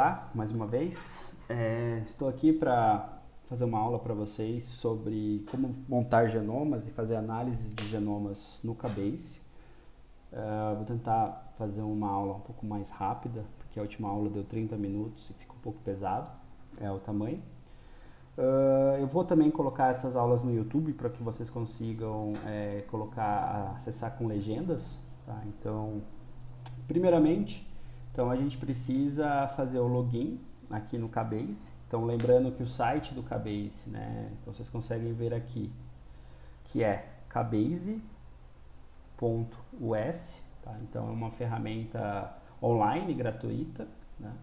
Olá, mais uma vez. Estou aqui para fazer uma aula para vocês sobre como montar genomas e fazer análises de genomas no Cubase. Vou tentar fazer uma aula um pouco mais rápida, porque a última aula deu 30 minutos e fica um pouco pesado, o tamanho. Eu vou também colocar essas aulas no YouTube para que vocês consigam acessar com legendas. Tá? Então, primeiramente, a gente precisa fazer o login aqui no Cubase. Então, lembrando que o site do Cubase, né, então vocês conseguem ver aqui, que é cubase.us, tá? Então, é uma ferramenta online, gratuita, né?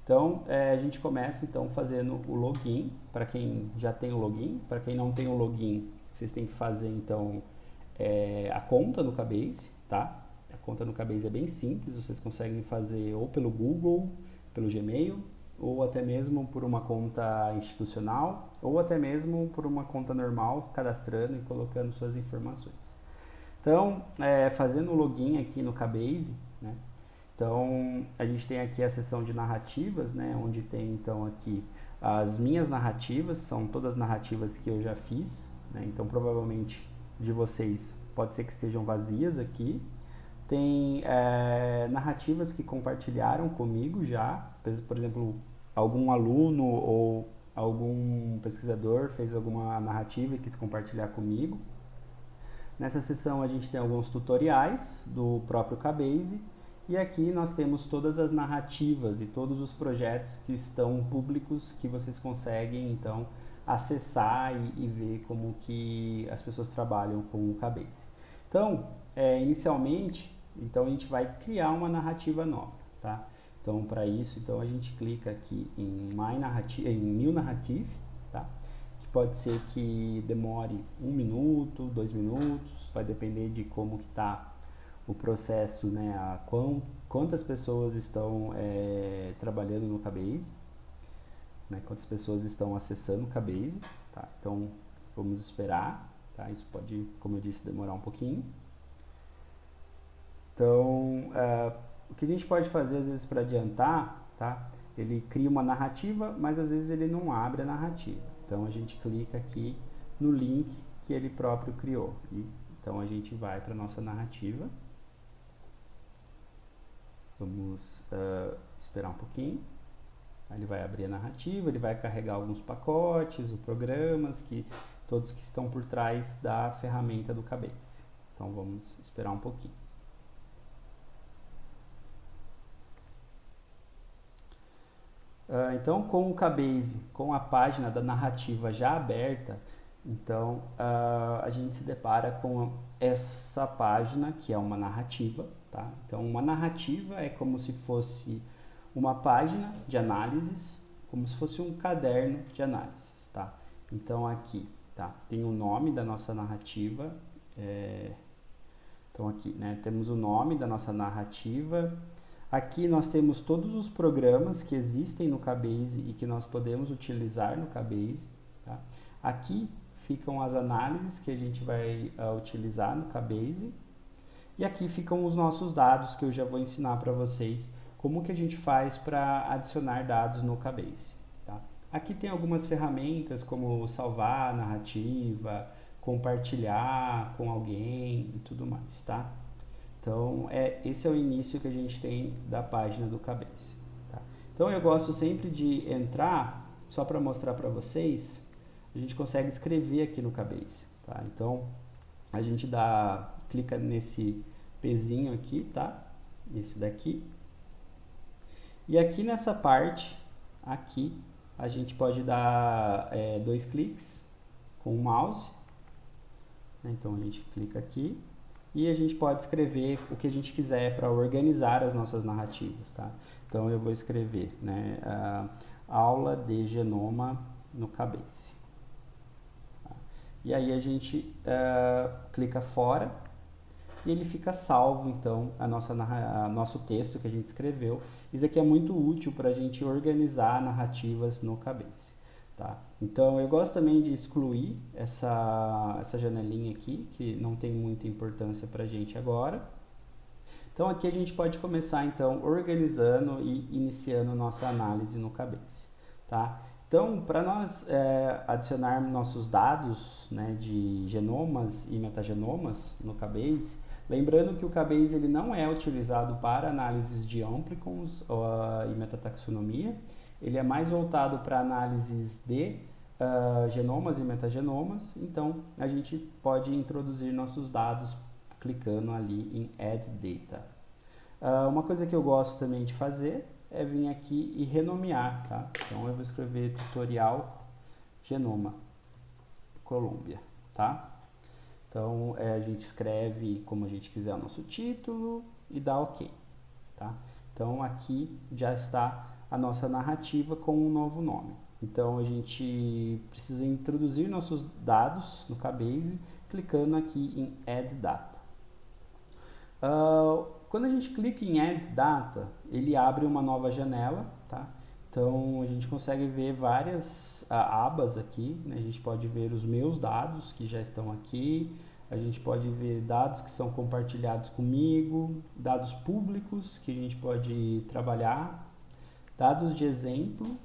Então, a gente começa então fazendo o login, para quem já tem o login. Para quem não tem o login, vocês têm que fazer então a conta no Cubase, tá? A conta no Cubase é bem simples, vocês conseguem fazer ou pelo Google, pelo Gmail, ou até mesmo por uma conta institucional, ou até mesmo por uma conta normal, cadastrando e colocando suas informações. Então, fazendo o login aqui no Cubase, né? Então, a gente tem aqui a seção de narrativas, né, onde tem então aqui as minhas narrativas, são todas narrativas que eu já fiz, né? Então provavelmente de vocês pode ser que estejam vazias aqui. Tem narrativas que compartilharam comigo já, por exemplo, algum aluno ou algum pesquisador fez alguma narrativa e quis compartilhar comigo. Nessa seção a gente tem alguns tutoriais do próprio Cubase. E aqui nós temos todas as narrativas e todos os projetos que estão públicos que vocês conseguem então acessar e ver como que as pessoas trabalham com o Cubase. Então, inicialmente, então a gente vai criar uma narrativa nova, tá? Então, para isso, então a gente clica aqui em New Narrative, tá? Que pode ser que demore 1 minuto, 2 minutos, vai depender de como que está o processo, né, quantas pessoas estão trabalhando no Cubase, né, quantas pessoas estão acessando o Cubase, tá? Então vamos esperar, tá? Isso pode, como eu disse, demorar um pouquinho. Então, o que a gente pode fazer às vezes para adiantar, tá? Ele cria uma narrativa, mas às vezes ele não abre a narrativa. Então a gente clica aqui no link que ele próprio criou. Então a gente vai para a nossa narrativa. Vamos esperar um pouquinho. Aí ele vai abrir a narrativa, ele vai carregar alguns pacotes, ou programas, todos que estão por trás da ferramenta do Cubase. Então vamos esperar um pouquinho. Então, com o Cubase, com a página da narrativa já aberta, então a gente se depara com essa página que é uma narrativa, tá? Então, uma narrativa é como se fosse uma página de análises, como se fosse um caderno de análises, tá? Então, aqui, tá? Tem o nome da nossa narrativa. Então, aqui, né? Temos o nome da nossa narrativa. Aqui nós temos todos os programas que existem no Cubase e que nós podemos utilizar no Cubase, tá? Aqui ficam as análises que a gente vai utilizar no Cubase. E aqui ficam os nossos dados que eu já vou ensinar para vocês como que a gente faz para adicionar dados no Cubase, tá? Aqui tem algumas ferramentas como salvar a narrativa, compartilhar com alguém e tudo mais, tá? Então, esse é o início que a gente tem da página do Cubase, tá? Então, eu gosto sempre de entrar, só para mostrar para vocês, a gente consegue escrever aqui no Cubase, tá? Então, a gente clica nesse pezinho aqui, tá? Esse daqui. E aqui nessa parte, aqui, a gente pode dar 2 cliques com o mouse. Então, a gente clica aqui. E a gente pode escrever o que a gente quiser para organizar as nossas narrativas, tá? Então eu vou escrever, né, aula de genoma no Cubase. Tá? E aí a gente clica fora e ele fica salvo, então, nosso texto que a gente escreveu. Isso aqui é muito útil para a gente organizar narrativas no Cubase. Tá? Então eu gosto também de excluir essa janelinha aqui, que não tem muita importância para a gente agora. Então aqui a gente pode começar então organizando e iniciando nossa análise no Cabase, tá? Então, para nós adicionarmos nossos dados, né, de genomas e metagenomas no Cabase, lembrando que o Cabase ele não é utilizado para análises de amplicons e metataxonomia, ele é mais voltado para análises de genomas e metagenomas, então a gente pode introduzir nossos dados clicando ali em Add Data. Uma coisa que eu gosto também de fazer é vir aqui e renomear, tá? Então eu vou escrever tutorial genoma Colômbia, tá? Então a gente escreve como a gente quiser o nosso título e dá OK, tá? Então aqui já está a nossa narrativa com um novo nome. Então a gente precisa introduzir nossos dados no Cabase clicando aqui em Add Data. Quando a gente clica em Add Data, ele abre uma nova janela, tá? Então a gente consegue ver várias abas aqui, né? A gente pode ver os meus dados que já estão aqui, a gente pode ver dados que são compartilhados comigo, dados públicos que a gente pode trabalhar, dados de exemplo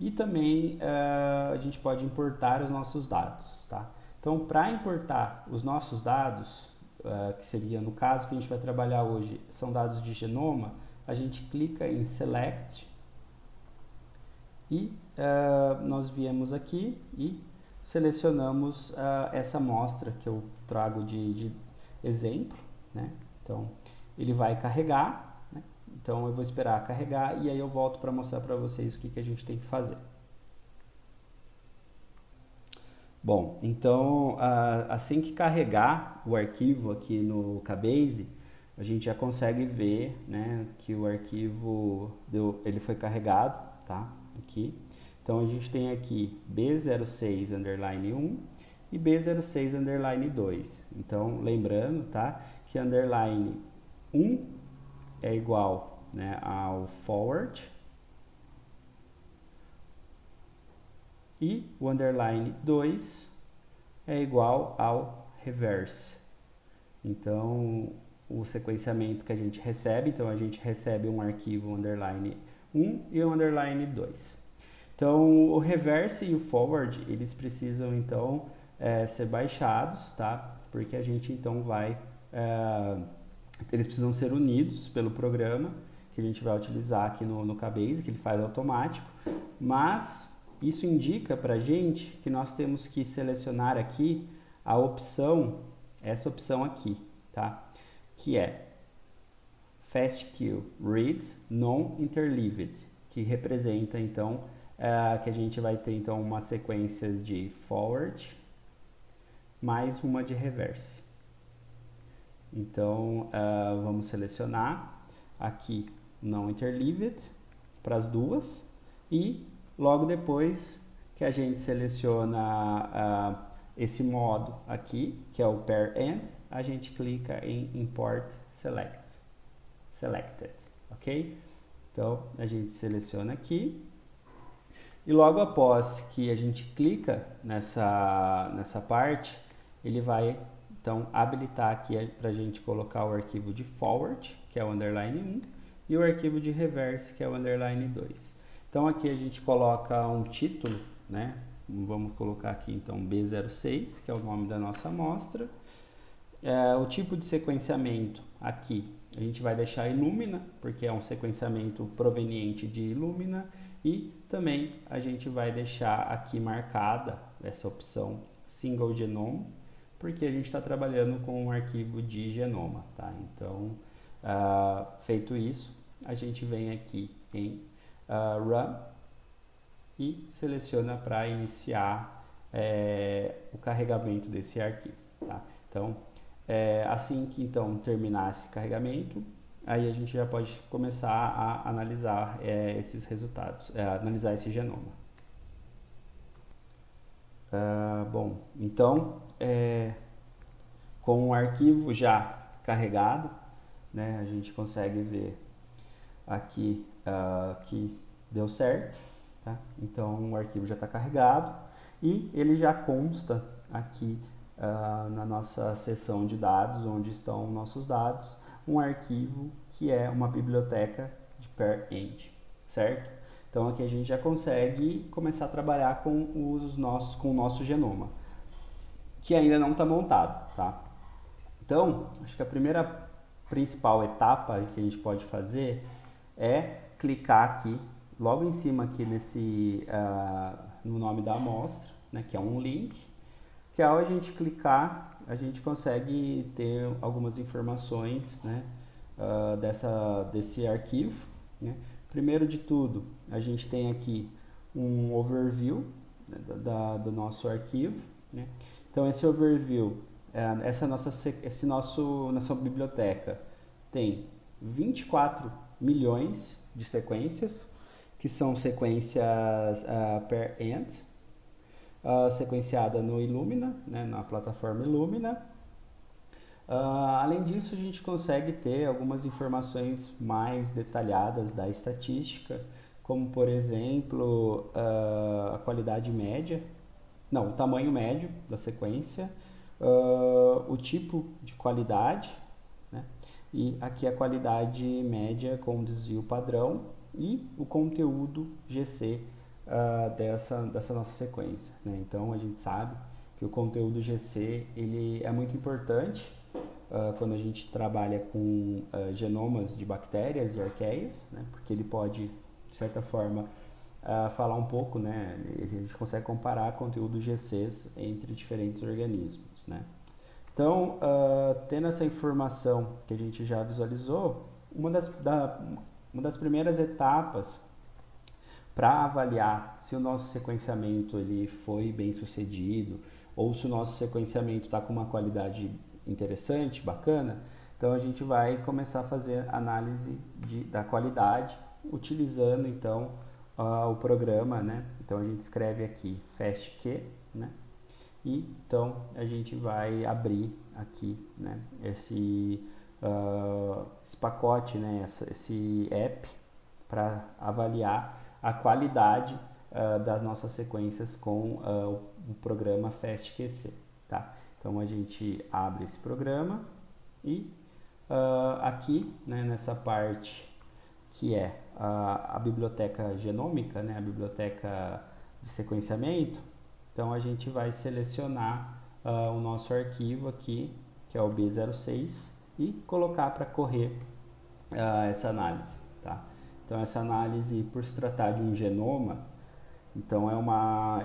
e também a gente pode importar os nossos dados, tá? Então para importar os nossos dados, que seria no caso que a gente vai trabalhar hoje, são dados de genoma, a gente clica em Select e nós viemos aqui e selecionamos essa amostra que eu trago de exemplo, né? Então ele vai carregar, né? Então eu vou esperar carregar e aí eu volto para mostrar para vocês o que a gente tem que fazer. Bom, então assim que carregar o arquivo aqui no Cabase, a gente já consegue ver, né, que o arquivo ele foi carregado, tá? Aqui. Então a gente tem aqui B06_1 e B06_2. Então lembrando, tá, que underline 1 é igual, né, ao forward e o underline 2 é igual ao reverse. Então, o sequenciamento que a gente recebe, então a gente recebe um arquivo underline 1 e um underline 2. Então, o reverse e o forward, eles precisam então ser baixados, tá? Porque a gente então vai, eles precisam ser unidos pelo programa que a gente vai utilizar aqui no Cabase, que ele faz automático, mas isso indica para a gente que nós temos que selecionar aqui a opção, essa opção aqui, tá? Que é FASTQ Read Non-Interleaved, que representa então que a gente vai ter então uma sequência de forward mais uma de reverse. Então vamos selecionar aqui Non-Interleaved para as duas e logo depois que a gente seleciona esse modo aqui, que é o pair end, a gente clica em Import Selected, ok? Então, a gente seleciona aqui e logo após que a gente clica nessa parte, ele vai então habilitar aqui para a gente colocar o arquivo de forward, que é o underline 1, e o arquivo de reverse, que é o underline 2. Então aqui a gente coloca um título, né? Vamos colocar aqui então B06, que é o nome da nossa amostra. O tipo de sequenciamento aqui a gente vai deixar Illumina, porque é um sequenciamento proveniente de Illumina, e também a gente vai deixar aqui marcada essa opção Single Genome, porque a gente está trabalhando com um arquivo de genoma, tá? Então, feito isso, a gente vem aqui em Run e seleciona para iniciar o carregamento desse arquivo, tá? Então, assim que então terminar esse carregamento, aí a gente já pode começar a analisar esses resultados, analisar esse genoma. Bom, então, com o arquivo já carregado, né, a gente consegue ver aqui que deu certo, tá? Então o arquivo já está carregado e ele já consta aqui na nossa seção de dados, onde estão nossos dados, um arquivo que é uma biblioteca de per-end, certo? Então aqui a gente já consegue começar a trabalhar com com o nosso genoma, que ainda não está montado, tá? Então, acho que a primeira principal etapa que a gente pode fazer é clicar aqui, logo em cima aqui no nome da amostra, né, que é um link, que ao a gente clicar, a gente consegue ter algumas informações, né, desse arquivo, né. Primeiro de tudo, a gente tem aqui um overview, né, do nosso arquivo, né. Então esse overview, nossa biblioteca tem 24 milhões de sequências, que são sequências per-end, sequenciada no Illumina, né, na plataforma Illumina. Além disso, a gente consegue ter algumas informações mais detalhadas da estatística, como por exemplo a qualidade média, não, o tamanho médio da sequência, o tipo de qualidade, né, e aqui a qualidade média com desvio padrão e o conteúdo GC dessa nossa sequência, né? Então a gente sabe que o conteúdo GC ele é muito importante quando a gente trabalha com genomas de bactérias e arqueias, né? Porque ele pode, de certa forma, falar um pouco, né? A gente consegue comparar conteúdo GCs entre diferentes organismos, né? Então, tendo essa informação que a gente já visualizou, uma das primeiras etapas para avaliar se o nosso sequenciamento ele foi bem sucedido ou se o nosso sequenciamento está com uma qualidade interessante, bacana, então a gente vai começar a fazer análise da qualidade utilizando então o programa, né? Então a gente escreve aqui FastQ, né? E então a gente vai abrir aqui, né, esse pacote, né, esse app para avaliar a qualidade das nossas sequências com o programa FastQC, tá? Então a gente abre esse programa e aqui, né, nessa parte que é a biblioteca genômica, né, a biblioteca de sequenciamento, então a gente vai selecionar o nosso arquivo aqui, que é o B06, e colocar para correr essa análise, tá? Então essa análise, por se tratar de um genoma, então é uma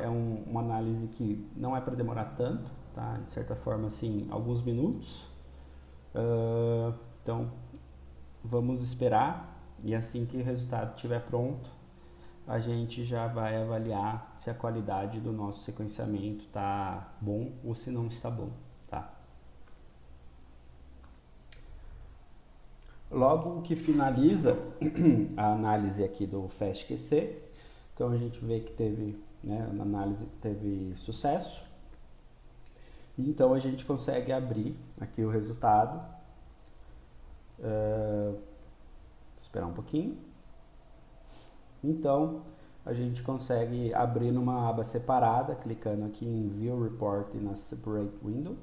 análise que não é para demorar tanto, tá? De certa forma, assim, alguns minutos. Então vamos esperar e assim que o resultado estiver pronto, a gente já vai avaliar se a qualidade do nosso sequenciamento está bom ou se não está bom, tá? Logo que finaliza a análise aqui do FastQC, então a gente vê que teve, né, a análise teve sucesso, então a gente consegue abrir aqui o resultado. Vou esperar um pouquinho. Então a gente consegue abrir numa aba separada, clicando aqui em View Report e na Separate Window.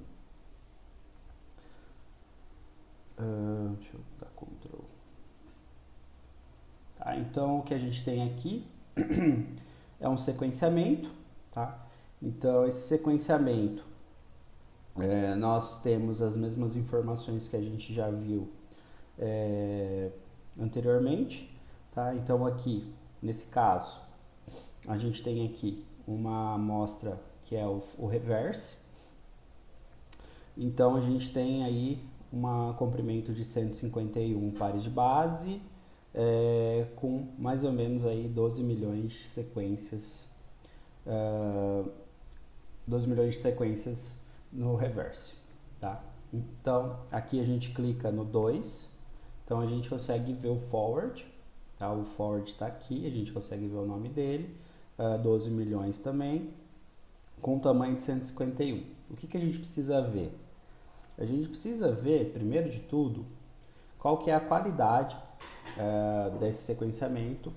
Deixa eu dar Ctrl. Tá, então o que a gente tem aqui é um sequenciamento, tá? Então esse sequenciamento, nós temos as mesmas informações que a gente já viu anteriormente, tá? Então aqui, nesse caso, a gente tem aqui uma amostra que é o reverse. Então a gente tem aí um comprimento de 151 pares de base, com mais ou menos aí 12 milhões de sequências, 12 milhões de sequências no reverse, tá? Então aqui a gente clica no 2, então a gente consegue ver o forward, tá? O forward está aqui, a gente consegue ver o nome dele, 12 milhões também, com tamanho de 151. O que a gente precisa ver? A gente precisa ver, primeiro de tudo, qual que é a qualidade desse sequenciamento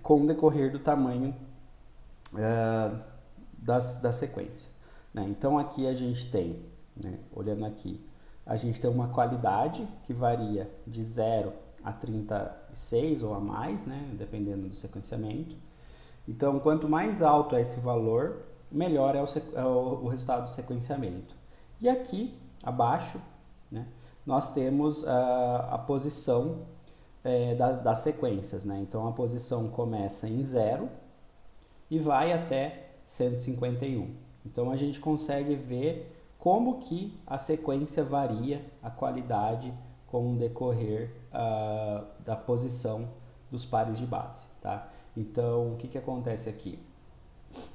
com o decorrer do tamanho da sequência, né? Então aqui a gente tem, né, olhando aqui, a gente tem uma qualidade que varia de 0 a 36 ou a mais, né, dependendo do sequenciamento. Então, quanto mais alto é esse valor, melhor é o resultado do sequenciamento. E aqui, abaixo, né, nós temos a posição das sequências. Né? Então, a posição começa em 0 e vai até 151. Então, a gente consegue ver como que a sequência varia a qualidade com o decorrer da posição dos pares de base. Tá? Então, o que acontece aqui?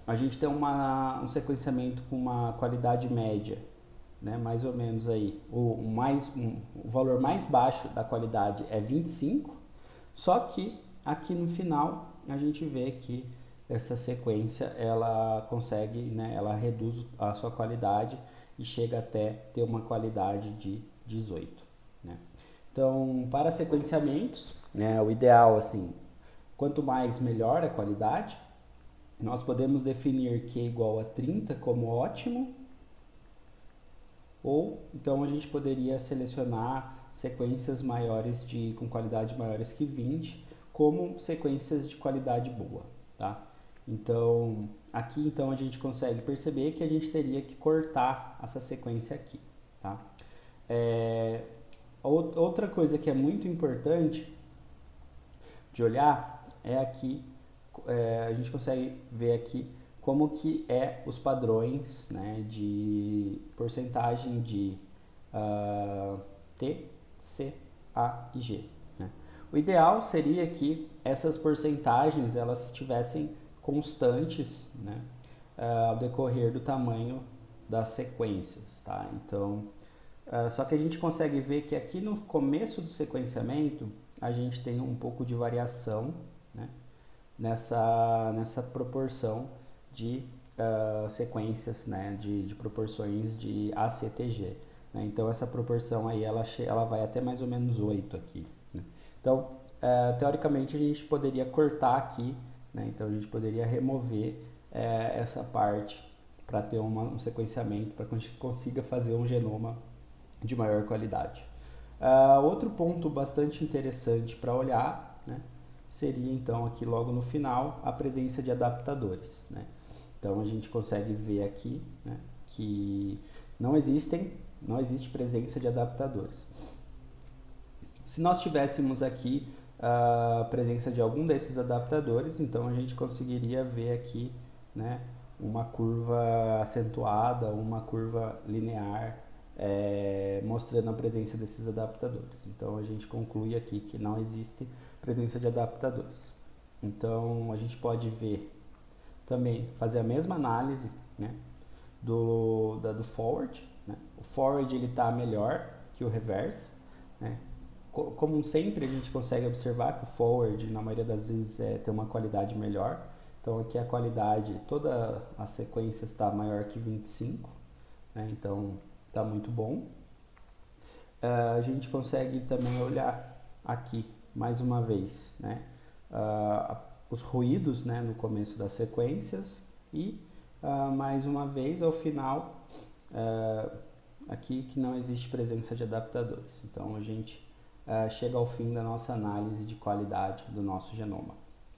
A gente tem um sequenciamento com uma qualidade média, né, mais ou menos aí, o valor mais baixo da qualidade é 25, só que aqui no final a gente vê que essa sequência ela consegue, né, ela reduz a sua qualidade e chega até ter uma qualidade de 18. Né? Então, para sequenciamentos, né, o ideal, assim, quanto mais melhor a qualidade, nós podemos definir Q igual a 30 como ótimo, ou então a gente poderia selecionar sequências maiores com qualidade maiores que 20 como sequências de qualidade boa, tá? Então, aqui então a gente consegue perceber que a gente teria que cortar essa sequência aqui, tá? Outra coisa que é muito importante de olhar é aqui, a gente consegue ver aqui como que os padrões, né, de porcentagem de T, C, A e G. Né? O ideal seria que essas porcentagens elas estivessem constantes, né, ao decorrer do tamanho das sequências. Tá? Então, só que a gente consegue ver que aqui no começo do sequenciamento a gente tem um pouco de variação, né, nessa proporção de sequências, né, de proporções de ACTG. Né? Então, essa proporção aí ela vai até mais ou menos 8 aqui. Né? Então, teoricamente, a gente poderia cortar aqui, né? Então a gente poderia remover essa parte para ter um sequenciamento, para que a gente consiga fazer um genoma de maior qualidade. Outro ponto bastante interessante para olhar, né, seria então aqui logo no final a presença de adaptadores. Né? Então a gente consegue ver aqui, né, que não existe presença de adaptadores. Se nós tivéssemos aqui a presença de algum desses adaptadores, então a gente conseguiria ver aqui, né, uma curva acentuada, uma curva linear, mostrando a presença desses adaptadores. Então a gente conclui aqui que não existe presença de adaptadores. Então a gente pode ver também, fazer a mesma análise, né, do forward. Né? O forward está melhor que o reverse. Né? Como sempre a gente consegue observar que o forward na maioria das vezes tem uma qualidade melhor. Então aqui a qualidade, toda a sequência está maior que 25, né? Então está muito bom. A gente consegue também olhar aqui mais uma vez, né, os ruídos, né, no começo das sequências e mais uma vez ao final aqui que não existe presença de adaptadores. Então a gente chega ao fim da nossa análise de qualidade do nosso genoma,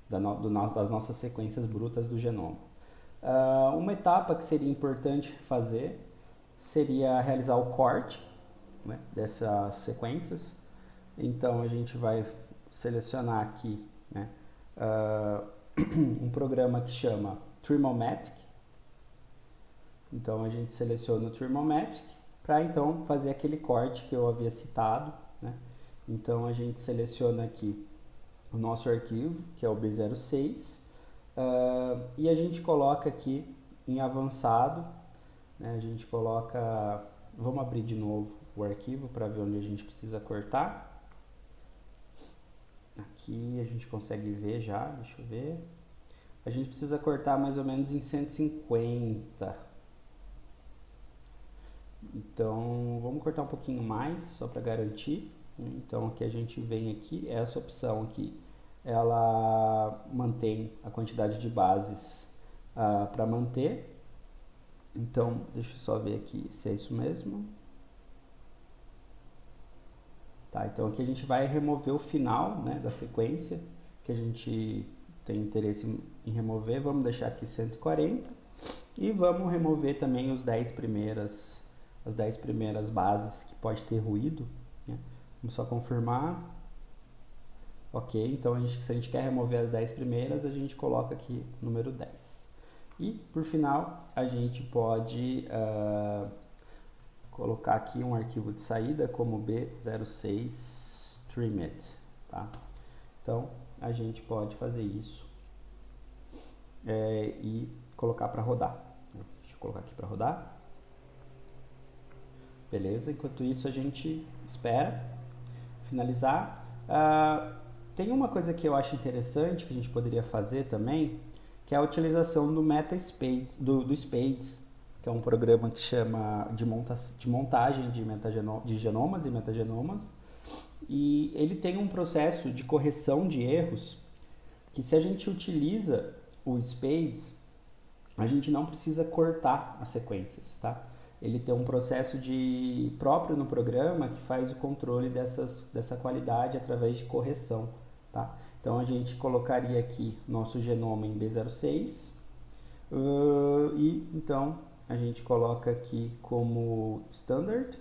das nossas sequências brutas do genoma. Uma etapa que seria importante fazer seria realizar o corte, né, dessas sequências. Então a gente vai selecionar aqui, né, um programa que chama Trimomatic. Então a gente seleciona o Trimomatic para então fazer aquele corte que eu havia citado. Né? Então a gente seleciona aqui o nosso arquivo, que é o B06, e a gente coloca aqui em avançado, né? A gente coloca, vamos abrir de novo o arquivo para ver onde a gente precisa cortar. Aqui a gente consegue ver já, deixa eu ver. A gente precisa cortar mais ou menos em 150. Então vamos cortar um pouquinho mais, só para garantir. Então aqui a gente vem aqui, essa opção aqui, ela mantém a quantidade de bases para manter. Então deixa eu só ver aqui se é isso mesmo. Tá? Então aqui a gente vai remover o final, né, da sequência que a gente tem interesse em remover. Vamos deixar aqui 140 e vamos remover também as 10 primeiras bases que pode ter ruído, né? Vamos só confirmar. Ok, então se a gente quer remover as 10 primeiras, a gente coloca aqui o número 10. E por final a gente pode colocar aqui um arquivo de saída como B06 trimmed, tá? Então a gente pode fazer isso e colocar para rodar. Deixa eu colocar aqui para rodar. Beleza? Enquanto isso a gente espera finalizar. Tem uma coisa que eu acho interessante que a gente poderia fazer também, que é a utilização do MetaSpades, do Spades, que é um programa que chama de montagem de genomas e metagenomas, e ele tem um processo de correção de erros que, se a gente utiliza o Spades, a gente não precisa cortar as sequências, tá? Ele tem um processo próprio no programa que faz o controle dessa qualidade através de correção, tá? Então a gente colocaria aqui nosso genoma em B06 e então a gente coloca aqui como standard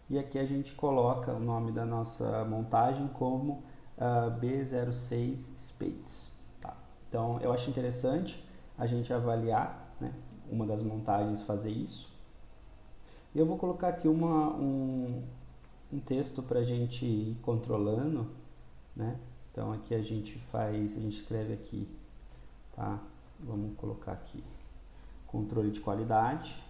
e aqui a gente coloca o nome da nossa montagem como B06 Spades, tá? Então eu acho interessante a gente avaliar, né, uma das montagens fazer isso. Eu vou colocar aqui um texto para a gente ir controlando, né? Então aqui a gente escreve aqui, tá? Vamos colocar aqui controle de qualidade,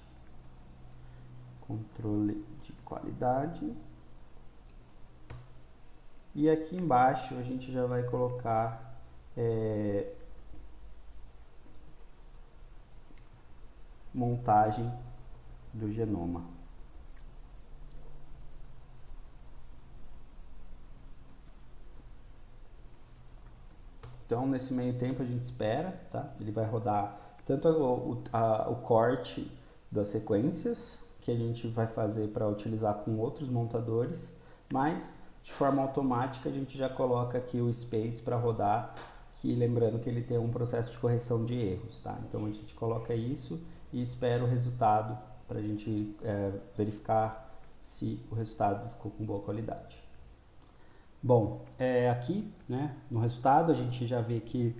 e aqui embaixo a gente já vai colocar montagem do genoma. Então, nesse meio tempo a gente espera, tá? Ele vai rodar tanto o corte das sequências, que a gente vai fazer para utilizar com outros montadores, mas de forma automática a gente já coloca aqui o Spades para rodar, que lembrando que ele tem um processo de correção de erros, tá? Então a gente coloca isso e espera o resultado para a gente verificar se o resultado ficou com boa qualidade. Bom, aqui, né, no resultado a gente já vê que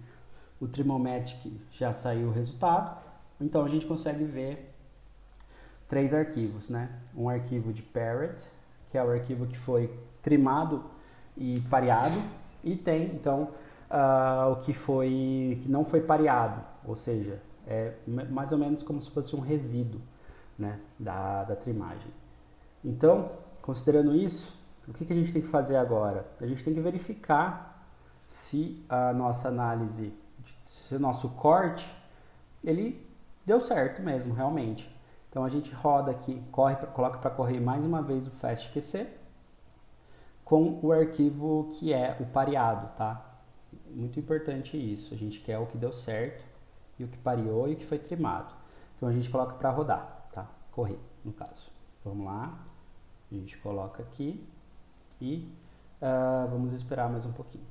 o Trimomatic já saiu o resultado, então a gente consegue ver 3 arquivos, né? Um arquivo de parent, que é o arquivo que foi trimado e pareado, e tem então o que não foi pareado, ou seja, é mais ou menos como se fosse um resíduo, né, da trimagem. Então, considerando isso, o que a gente tem que fazer agora? A gente tem que verificar se a nossa análise, se o nosso corte, ele deu certo mesmo, realmente. Então a gente roda aqui, coloca para correr mais uma vez o FastQC com o arquivo que é o pareado, tá? Muito importante isso, a gente quer o que deu certo e o que pareou e o que foi trimado. Então a gente coloca para rodar, tá? Correr, no caso. Vamos lá, a gente coloca aqui e vamos esperar mais um pouquinho.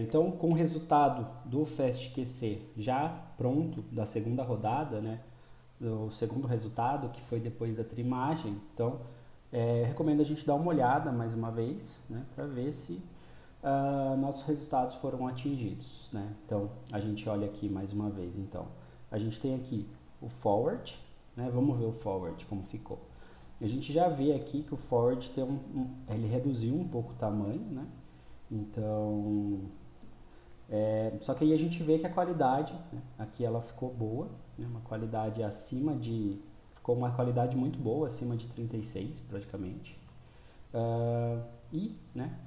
Então, com o resultado do FastQC já pronto da segunda rodada, né, o segundo resultado, que foi depois da trimagem, então recomendo a gente dar uma olhada mais uma vez, né, para ver se nossos resultados foram atingidos, né? Então a gente olha aqui mais uma vez. Então a gente tem aqui o forward, né? Vamos ver o forward como ficou. A gente já vê aqui que o forward tem ele reduziu um pouco o tamanho, né? Então só que aí a gente vê que a qualidade, né, aqui ela ficou boa, né, uma qualidade ficou uma qualidade muito boa, acima de 36 praticamente. E, né,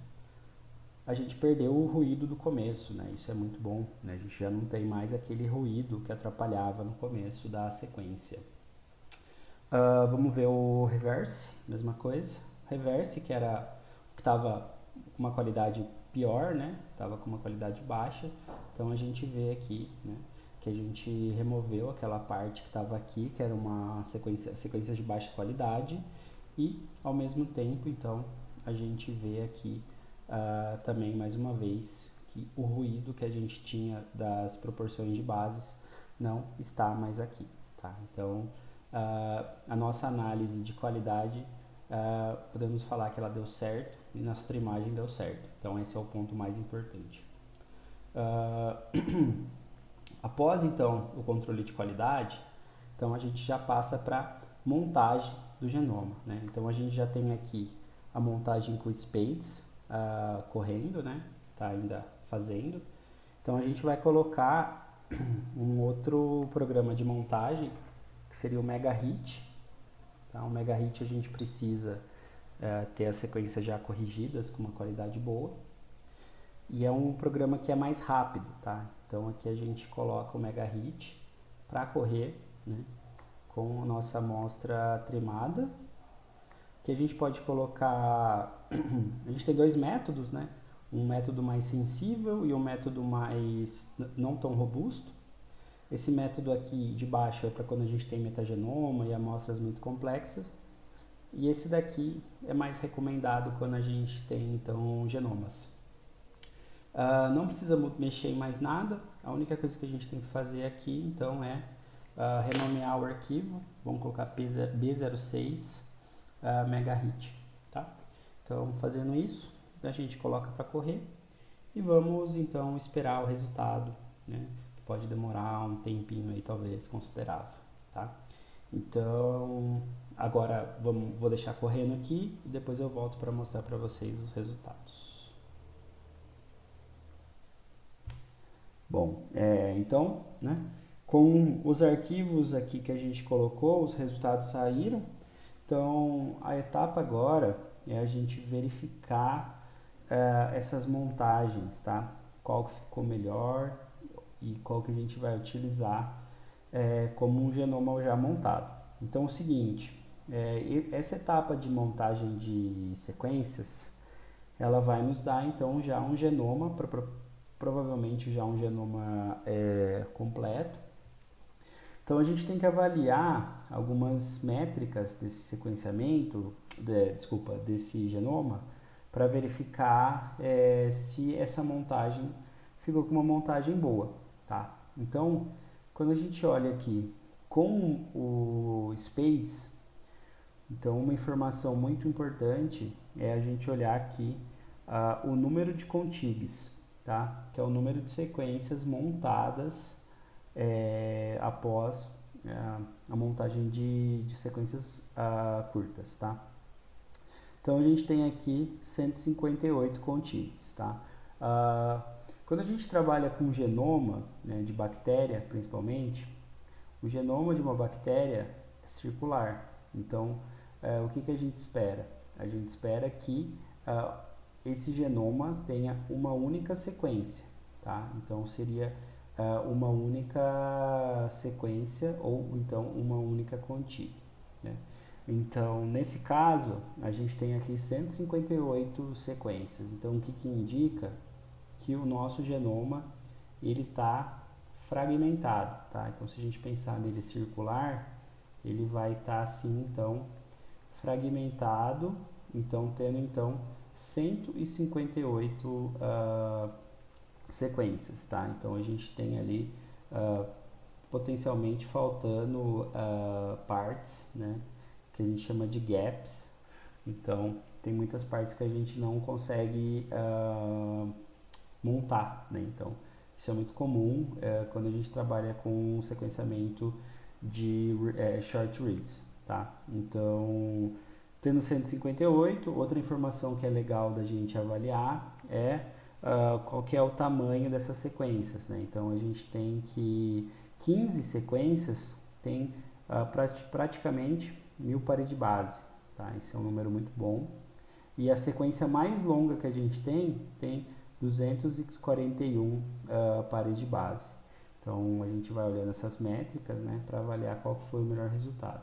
a gente perdeu o ruído do começo, né, isso é muito bom, né, a gente já não tem mais aquele ruído que atrapalhava no começo da sequência. Vamos ver o reverse, mesma coisa. Reverse, que era o que estava com uma qualidade pior, né? Estava com uma qualidade baixa. Então a gente vê aqui, né, que a gente removeu aquela parte que estava aqui, que era uma sequência de baixa qualidade, E, ao mesmo tempo, então, a gente vê aqui também, mais uma vez, que o ruído que a gente tinha das proporções de bases não está mais aqui. Tá? Então, a nossa análise de qualidade, podemos falar que ela deu certo e nossa imagem deu certo. Então, esse é o ponto mais importante. Após, então, o controle de qualidade, então a gente já passa para montagem do genoma. Né? Então, a gente já tem aqui a montagem com o SPADES correndo, né? Está ainda fazendo. Então, a gente vai colocar um outro programa de montagem, que seria o MegaHit. Tá? O MegaHit a gente precisa ter as sequências já corrigidas com uma qualidade boa. E é um programa que é mais rápido, tá? Então aqui a gente coloca o MegaHit para correr, né, com a nossa amostra trimada, que a gente pode colocar, a gente tem dois métodos, né? Um método mais sensível e um método mais não tão robusto. Esse método aqui de baixo é para quando a gente tem metagenoma e amostras muito complexas. E esse daqui é mais recomendado quando a gente tem, então, genomas. Não precisa mexer em mais nada, a única coisa que a gente tem que fazer aqui, então, é renomear o arquivo, vamos colocar B06 MegaHit, tá? Então, fazendo isso, a gente coloca para correr e vamos, então, esperar o resultado, né? Que pode demorar um tempinho aí, talvez, considerável, tá? Então, agora vou deixar correndo aqui e depois eu volto para mostrar para vocês os resultados. Bom, então, né, com os arquivos aqui que a gente colocou, os resultados saíram. Então, a etapa agora é a gente verificar essas montagens, tá? Qual que ficou melhor e qual que a gente vai utilizar como um genoma já montado. Então, é o seguinte, essa etapa de montagem de sequências, ela vai nos dar, então, já um genoma, provavelmente já um genoma completo. Então, a gente tem que avaliar algumas métricas desse sequenciamento, desse genoma, para verificar se essa montagem ficou com uma montagem boa, tá? Então, quando a gente olha aqui com o SPADES, então uma informação muito importante é a gente olhar aqui o número de contigs, tá? Que é o número de sequências montadas após a montagem de sequências curtas, tá? Então a gente tem aqui 158 contigs, tá? Quando a gente trabalha com genoma, né, de bactéria principalmente, o genoma de uma bactéria é circular. Então, o que a gente espera? A gente espera que esse genoma tenha uma única sequência, tá? Então, seria uma única sequência ou então uma única contig, né? Então, nesse caso, a gente tem aqui 158 sequências. Então, o que indica que o nosso genoma ele está fragmentado, tá? Então, se a gente pensar nele circular, ele vai estar assim, então, fragmentado, então, tendo, então, 158 sequências, tá? Então, a gente tem ali, potencialmente, faltando partes, né? Que a gente chama de gaps. Então, tem muitas partes que a gente não consegue montar, né? Então, isso é muito comum quando a gente trabalha com um sequenciamento de short reads, tá? Então, tendo 158, outra informação que é legal da gente avaliar é qual que é o tamanho dessas sequências, né? Então, a gente tem que 15 sequências tem praticamente 1000 pares de base, tá? Esse é um número muito bom. E a sequência mais longa que a gente tem 241 pares de base. Então, a gente vai olhando essas métricas, né, para avaliar qual foi o melhor resultado.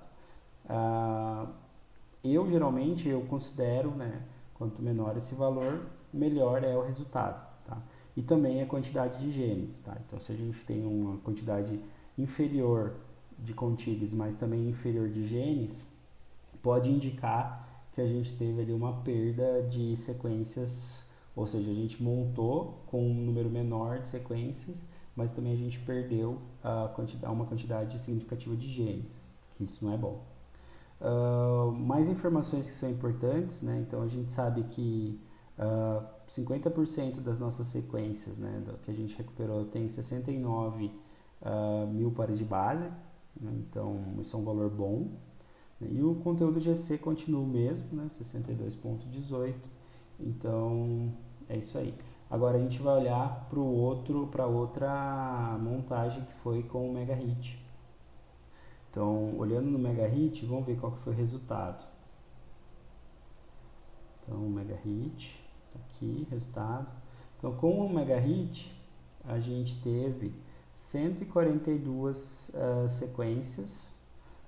Geralmente, eu considero, né, quanto menor esse valor, melhor é o resultado, tá? E também a quantidade de genes, tá? Então, se a gente tem uma quantidade inferior de contigs, mas também inferior de genes, pode indicar que a gente teve ali uma perda de sequências, ou seja, a gente montou com um número menor de sequências, mas também a gente perdeu uma quantidade significativa de genes, que isso não é bom. Mais informações que são importantes, né? Então a gente sabe que 50% das nossas sequências, né, que a gente recuperou tem 69 mil pares de base, né? Então isso é um valor bom. E o conteúdo GC continua o mesmo, né, 62.18. Então é isso aí. Agora a gente vai olhar para outra montagem que foi com o MegaHit. Então, olhando no MegaHit, vamos ver qual que foi o resultado. Então, o MegaHit, tá aqui, resultado. Então, com o MegaHit, a gente teve 142 sequências,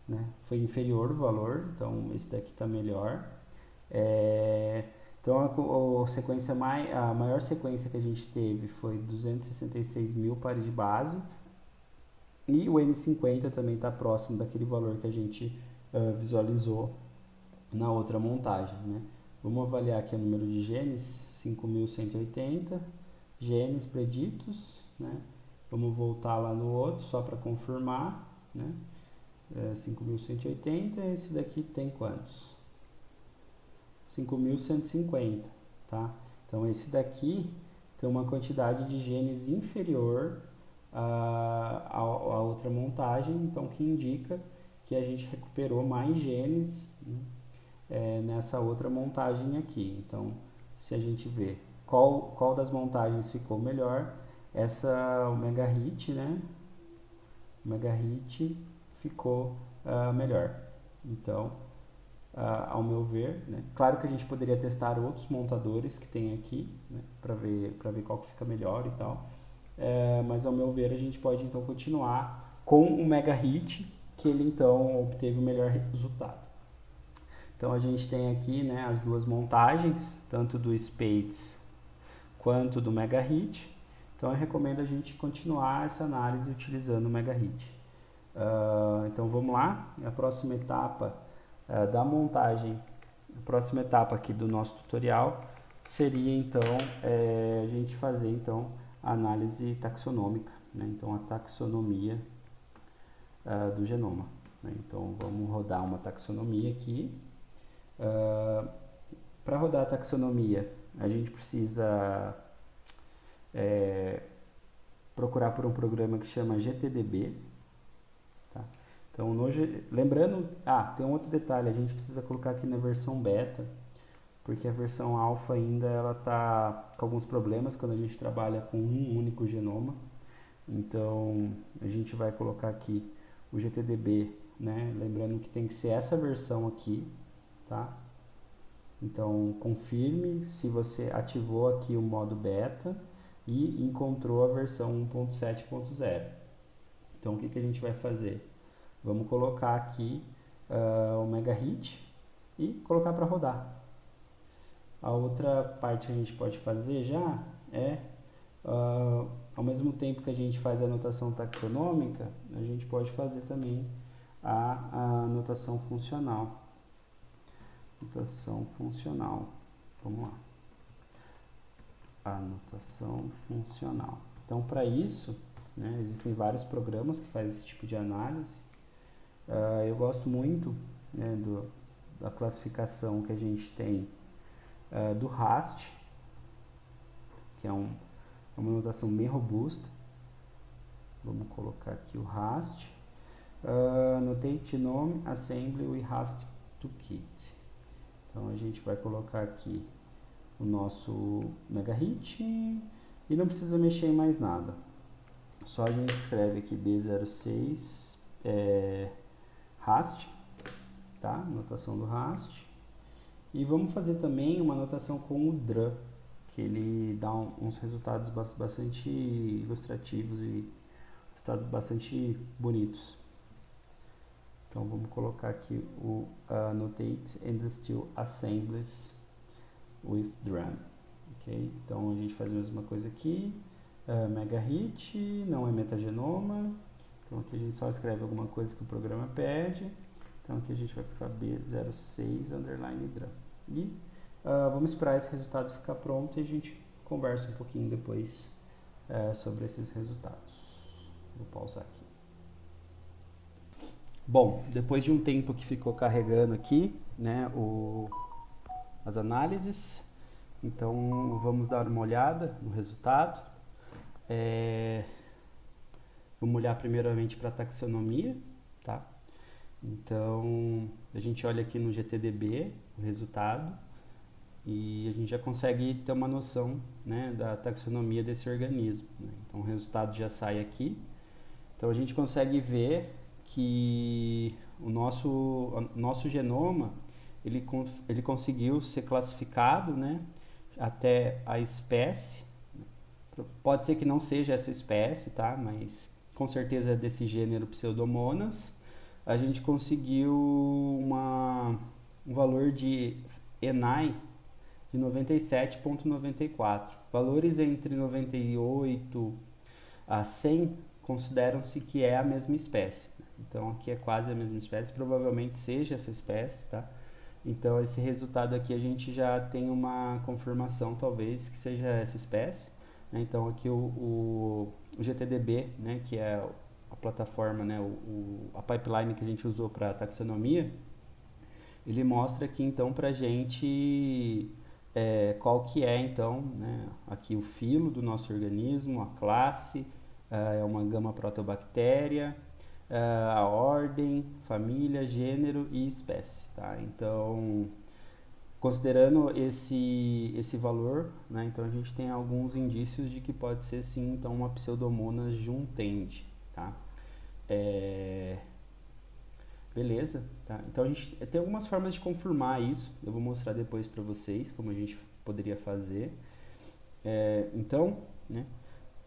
né? Foi inferior o valor, então esse daqui está melhor. Então, a maior sequência que a gente teve foi 266 mil pares de base. E o N50 também está próximo daquele valor que a gente visualizou na outra montagem, né? Vamos avaliar aqui o número de genes, 5.180 genes preditos, né? Vamos voltar lá no outro só para confirmar, né? 5.180, esse daqui tem quantos? 5.150, tá? Então esse daqui tem uma quantidade de genes inferior a outra montagem, então que indica que a gente recuperou mais genes, né, nessa outra montagem aqui. Então, se a gente vê qual das montagens ficou melhor, o MegaHit, né? O MegaHit ficou melhor. Então, ao meu ver, né? Claro que a gente poderia testar outros montadores que tem aqui, né? Para ver qual que fica melhor e tal. Mas ao meu ver a gente pode então continuar com o MegaHit, que ele então obteve o melhor resultado. Então a gente tem aqui, né, as duas montagens, tanto do Spades quanto do MegaHit. Então eu recomendo a gente continuar essa análise utilizando o MegaHit. Então vamos lá, a próxima etapa da montagem, a próxima etapa aqui do nosso tutorial seria então a gente fazer então a análise taxonômica, né? Então a taxonomia do genoma, né? Então vamos rodar uma taxonomia aqui. Para rodar a taxonomia a gente precisa procurar por um programa que chama GTDB, tá? Então lembrando, tem um outro detalhe, a gente precisa colocar aqui na versão beta, porque a versão alfa ainda ela está com alguns problemas quando a gente trabalha com um único genoma. Então a gente vai colocar aqui o GTDB, né? Lembrando que tem que ser essa versão aqui, tá? Então confirme se você ativou aqui o modo beta e encontrou a versão 1.7.0. Então o que a gente vai fazer? Vamos colocar aqui o MegaHit e colocar para rodar. A outra parte que a gente pode fazer já é, ao mesmo tempo que a gente faz a anotação taxonômica, a gente pode fazer também a anotação funcional. Anotação funcional. Vamos lá. Anotação funcional. Então, para isso, né, existem vários programas que fazem esse tipo de análise. Eu gosto muito, né, da classificação que a gente tem do RAST, que é uma anotação bem robusta. Vamos colocar aqui o RAST. Annotate Genome Assembly with RAST Toolkit. Então a gente vai colocar aqui o nosso MegaHit e não precisa mexer em mais nada. Só a gente escreve aqui B06 RAST, tá? Anotação do RAST. E vamos fazer também uma anotação com o DRAM, que ele dá uns resultados bastante ilustrativos e resultados bastante bonitos. Então vamos colocar aqui o Annotate and Still Assemblies with DRAM. Ok? Então a gente faz a mesma coisa aqui. MegaHit, não é metagenoma. Então aqui a gente só escreve alguma coisa que o programa pede. Então aqui a gente vai para B06 underline DRAM. E vamos esperar esse resultado ficar pronto e a gente conversa um pouquinho depois sobre esses resultados. Vou pausar aqui. Bom, depois de um tempo que ficou carregando aqui, né, as análises, então vamos dar uma olhada no resultado. Vamos olhar primeiramente para a taxonomia, tá? Então a gente olha aqui no GTDB o resultado e a gente já consegue ter uma noção, né, da taxonomia desse organismo, né? Então o resultado já sai aqui. Então a gente consegue ver que o nosso genoma ele conseguiu ser classificado, né, até a espécie. Pode ser que não seja essa espécie, tá? Mas com certeza é desse gênero Pseudomonas. A gente conseguiu um valor de ENAI de 97,94. Valores entre 98 a 100 consideram-se que é a mesma espécie. Então aqui é quase a mesma espécie, provavelmente seja essa espécie, tá? Então esse resultado aqui a gente já tem uma confirmação talvez que seja essa espécie, né? Então aqui o GTDB, né, que é a plataforma, né, a pipeline que a gente usou para taxonomia, ele mostra aqui então para a gente qual que é então, né, aqui o filo do nosso organismo, a classe, é uma gama proteobactéria, a ordem, família, gênero e espécie, tá? Então, considerando esse valor, né, então a gente tem alguns indícios de que pode ser sim então uma Pseudomonas juntendi, tá? Beleza, tá? Então a gente tem algumas formas de confirmar isso, eu vou mostrar depois para vocês como a gente poderia fazer. Então, né,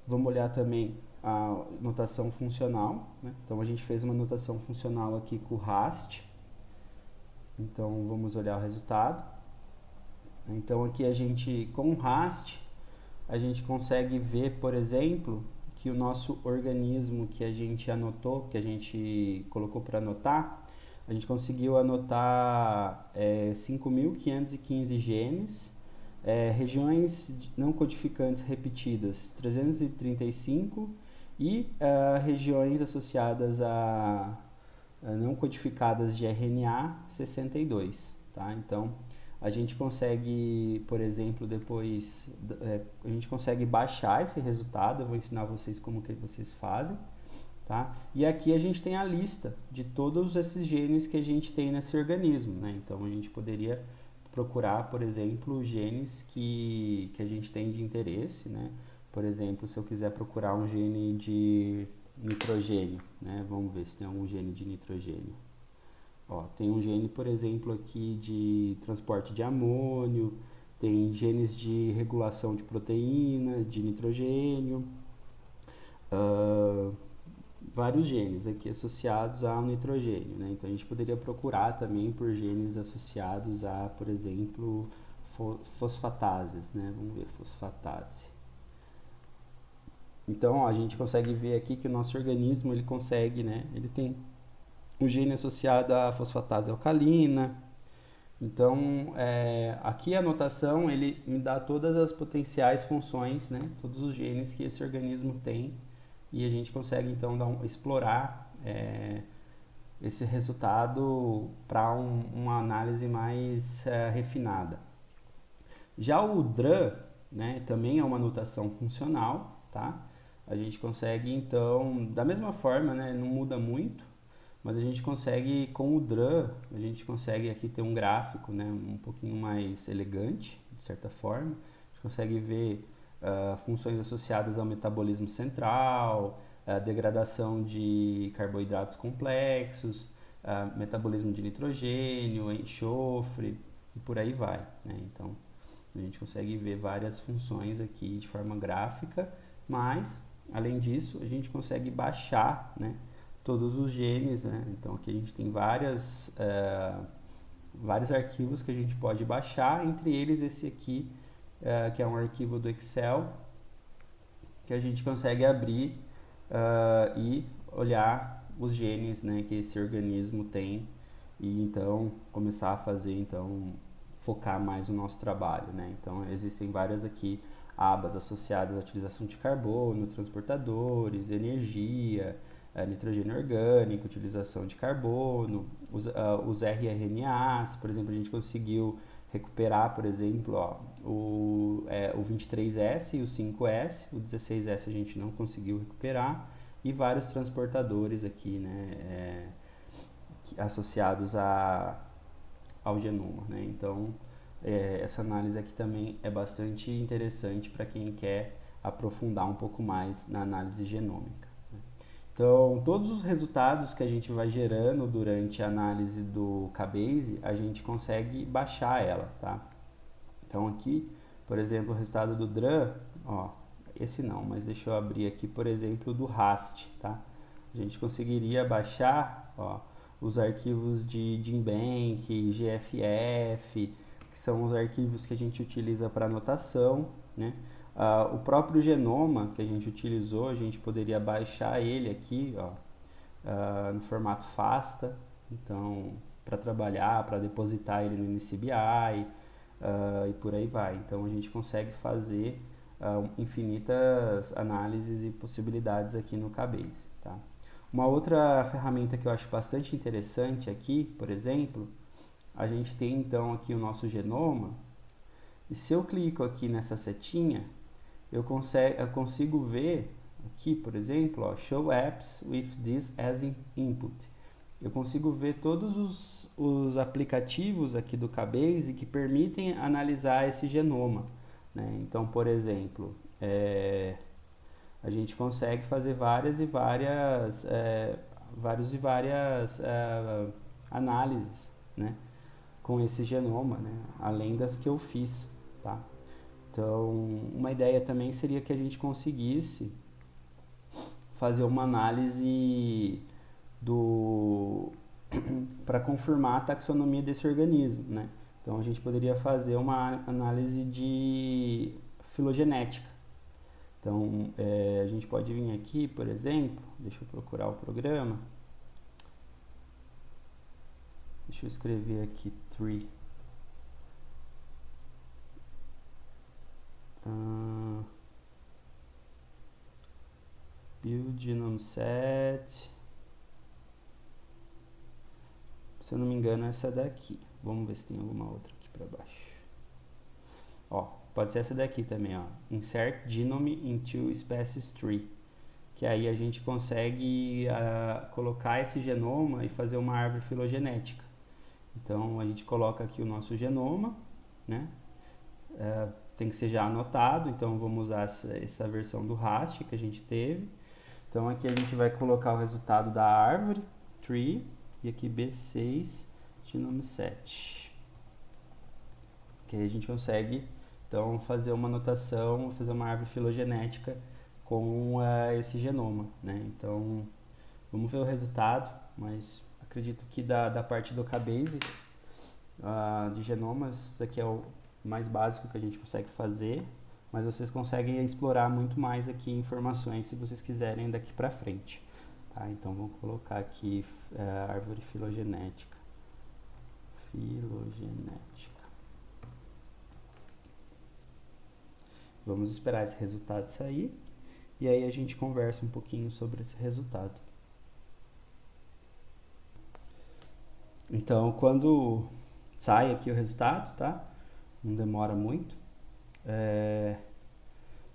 vamos olhar também a notação funcional, né? Então a gente fez uma notação funcional aqui com o RAST. Então vamos olhar o resultado. Então aqui a gente, com o RAST, a gente consegue ver, por exemplo, que o nosso organismo que a gente anotou, que a gente colocou para anotar, a gente conseguiu anotar 5.515 genes, regiões não codificantes repetidas 335 e regiões associadas a não codificadas de RNA 62, tá? Então a gente consegue, por exemplo, depois a gente consegue baixar esse resultado. Eu vou ensinar vocês como que vocês fazem, tá? E aqui a gente tem a lista de todos esses genes que a gente tem nesse organismo, né? Então a gente poderia procurar, por exemplo, genes que a gente tem de interesse, né? Por exemplo, se eu quiser procurar um gene de nitrogênio, né? Vamos ver se tem algum gene de nitrogênio. Ó, tem um gene, por exemplo, aqui de transporte de amônio, tem genes de regulação de proteína, de nitrogênio, vários genes aqui associados ao nitrogênio, né? Então a gente poderia procurar também por genes associados a, por exemplo, fosfatases, né? Vamos ver, fosfatase. Então, ó, a gente consegue ver aqui que o nosso organismo, ele consegue, né? Ele tem um gene associado à fosfatase alcalina. Então, aqui a anotação, ele me dá todas as potenciais funções, né? Todos os genes que esse organismo tem. E a gente consegue, então, explorar esse resultado para uma análise mais refinada. Já o DRAM, né, também é uma notação funcional, tá? A gente consegue, então, da mesma forma, né, não muda muito, mas a gente consegue, com o DRAM, a gente consegue aqui ter um gráfico, né, um pouquinho mais elegante, de certa forma. A gente consegue ver funções associadas ao metabolismo central, degradação de carboidratos complexos, metabolismo de nitrogênio, enxofre e por aí vai, né? Então, a gente consegue ver várias funções aqui de forma gráfica, mas, além disso, a gente consegue baixar, né, todos os genes, né? Então, aqui a gente tem vários arquivos que a gente pode baixar, entre eles esse aqui, que é um arquivo do Excel, que a gente consegue abrir e olhar os genes, né, que esse organismo tem e então começar a fazer, então focar mais no nosso trabalho, né? Então existem várias aqui abas associadas à utilização de carbono, transportadores, energia, nitrogênio orgânico, utilização de carbono, os rRNAs, por exemplo, a gente conseguiu recuperar, por exemplo, ó, o 23S e o 5S, o 16S a gente não conseguiu recuperar, e vários transportadores aqui, né, associados ao genoma, né? Então, essa análise aqui também é bastante interessante para quem quer aprofundar um pouco mais na análise genômica. Então, todos os resultados que a gente vai gerando durante a análise do K-Base, a gente consegue baixar ela, tá? Então, aqui, por exemplo, o resultado do DRAM, ó, esse não, mas deixa eu abrir aqui, por exemplo, do RAST, tá? A gente conseguiria baixar, ó, os arquivos de GenBank, GFF, que são os arquivos que a gente utiliza para anotação, né? O próprio genoma que a gente utilizou, a gente poderia baixar ele aqui, ó, no formato FASTA, então, para trabalhar, para depositar ele no NCBI, e por aí vai. Então, a gente consegue fazer infinitas análises e possibilidades aqui no K-Base, tá? Uma outra ferramenta que eu acho bastante interessante aqui, por exemplo, a gente tem então aqui o nosso genoma, e se eu clico aqui nessa setinha, eu consigo ver aqui, por exemplo, ó, Show Apps with this as input. Eu consigo ver todos os aplicativos aqui do K-Base que permitem analisar esse genoma, né? Então, por exemplo, a gente consegue fazer várias análises, né, com esse genoma, né, além das que eu fiz, tá? Então, uma ideia também seria que a gente conseguisse fazer uma análise para confirmar a taxonomia desse organismo, né? Então, a gente poderia fazer uma análise de filogenética. Então, a gente pode vir aqui, por exemplo, deixa eu procurar o programa. Deixa eu escrever aqui tree. Build Genome Set. Se eu não me engano, essa daqui. Vamos ver se tem alguma outra aqui para baixo. Ó, pode ser essa daqui também, ó. Insert Genome into Species Tree. Que aí a gente consegue colocar esse genoma e fazer uma árvore filogenética. Então, a gente coloca aqui o nosso genoma, né? Tem que ser já anotado, então vamos usar essa versão do RAST que a gente teve. Então, aqui a gente vai colocar o resultado da árvore, tree, e aqui B6, genome set. Que aí a gente consegue, então, fazer uma anotação, fazer uma árvore filogenética com esse genoma, né? Então, vamos ver o resultado, mas acredito que da parte do K-Base, de genomas, isso aqui é o mais básico que a gente consegue fazer, mas vocês conseguem explorar muito mais aqui informações se vocês quiserem daqui para frente, tá? Então, vamos colocar aqui árvore filogenética. Vamos esperar esse resultado sair e aí a gente conversa um pouquinho sobre esse resultado. Então, quando sai aqui o resultado, tá? Não demora muito.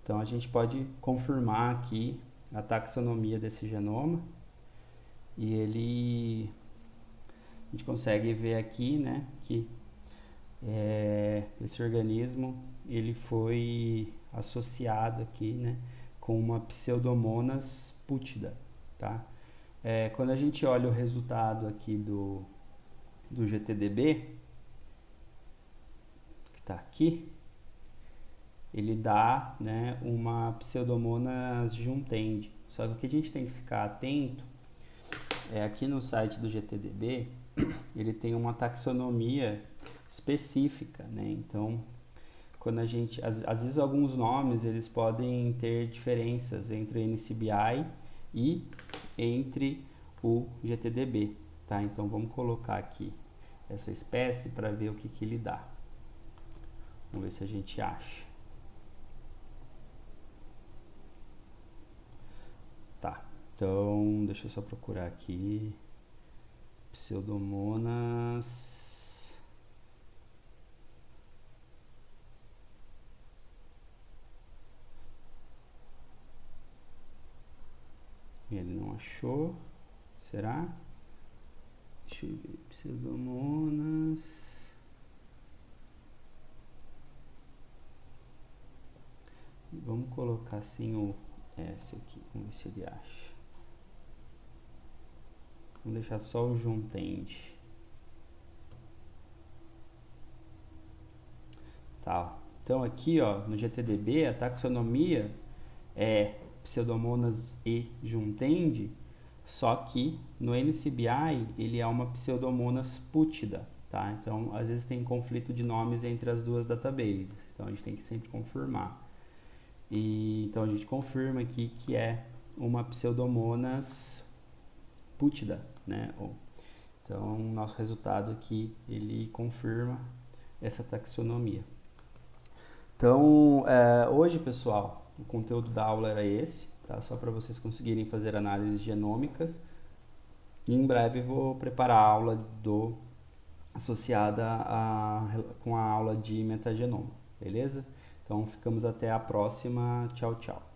Então, a gente pode confirmar aqui a taxonomia desse genoma e a gente consegue ver aqui, né, que esse organismo ele foi associado aqui, né, com uma Pseudomonas putida, tá? Quando a gente olha o resultado aqui do GTDB, que está aqui, ele dá, né, uma Pseudomonas juntendi. Só que o que a gente tem que ficar atento é aqui no site do GTDB, ele tem uma taxonomia específica, né? Então, quando a gente, às vezes alguns nomes eles podem ter diferenças entre o NCBI e entre o GTDB. tá? Então vamos colocar aqui essa espécie para ver o que que ele dá. Vamos ver se a gente acha. Tá, então deixa eu só procurar aqui. Pseudomonas. Ele não achou. Será? Deixa eu ver. Pseudomonas. Vamos colocar assim o S aqui. Vamos ver se ele acha. Vamos deixar só o juntende. Tá. Então aqui, ó, no GTDB, a taxonomia é Pseudomonas e juntende, só que no NCBI ele é uma Pseudomonas pútida, tá? Então, às vezes tem conflito de nomes entre as duas databases, então a gente tem que sempre confirmar. Então a gente confirma aqui que é uma Pseudomonas pútida, né? Então, nosso resultado aqui, ele confirma essa taxonomia. Então, hoje, pessoal, o conteúdo da aula era esse, tá? Só para vocês conseguirem fazer análises genômicas. E em breve vou preparar a aula associada com a aula de metagenoma, beleza? Então, ficamos até a próxima. Tchau, tchau.